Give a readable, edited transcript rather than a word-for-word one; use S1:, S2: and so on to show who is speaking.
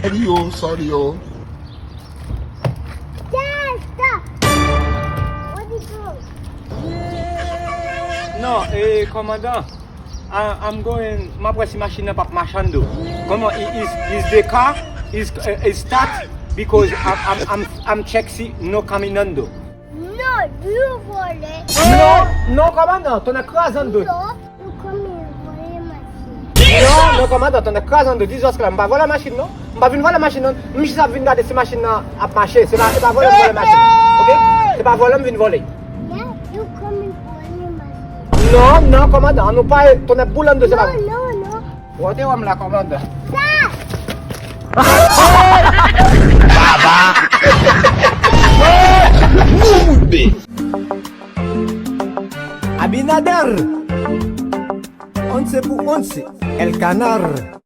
S1: Sorry, yo.
S2: Dad, stop. What is wrong?
S3: No, commandant. I'm going. Ma presi machine nan pap machan do. Comment is the car is start because I'm check si no caminando.
S2: No, you vole.
S3: No, commandant, ton crasando.
S2: No, you come here, vole machine.
S3: Non, commandant, ton crasando. Dis os que m'a voler machine non. M'a vinn voler machine non. M'si sa vinn garder si machine nan a marcher. C'est pas voler machine. OK? C'est pas voler vinn voler.
S2: Yeah, you come here, vole machine.
S3: Non, commandant, nous pas ton boulando c'est
S2: No,
S3: pas.
S2: no.
S3: Wote wam la commandant.
S2: Stop.
S4: Abinader. 11 por 11. El Canar.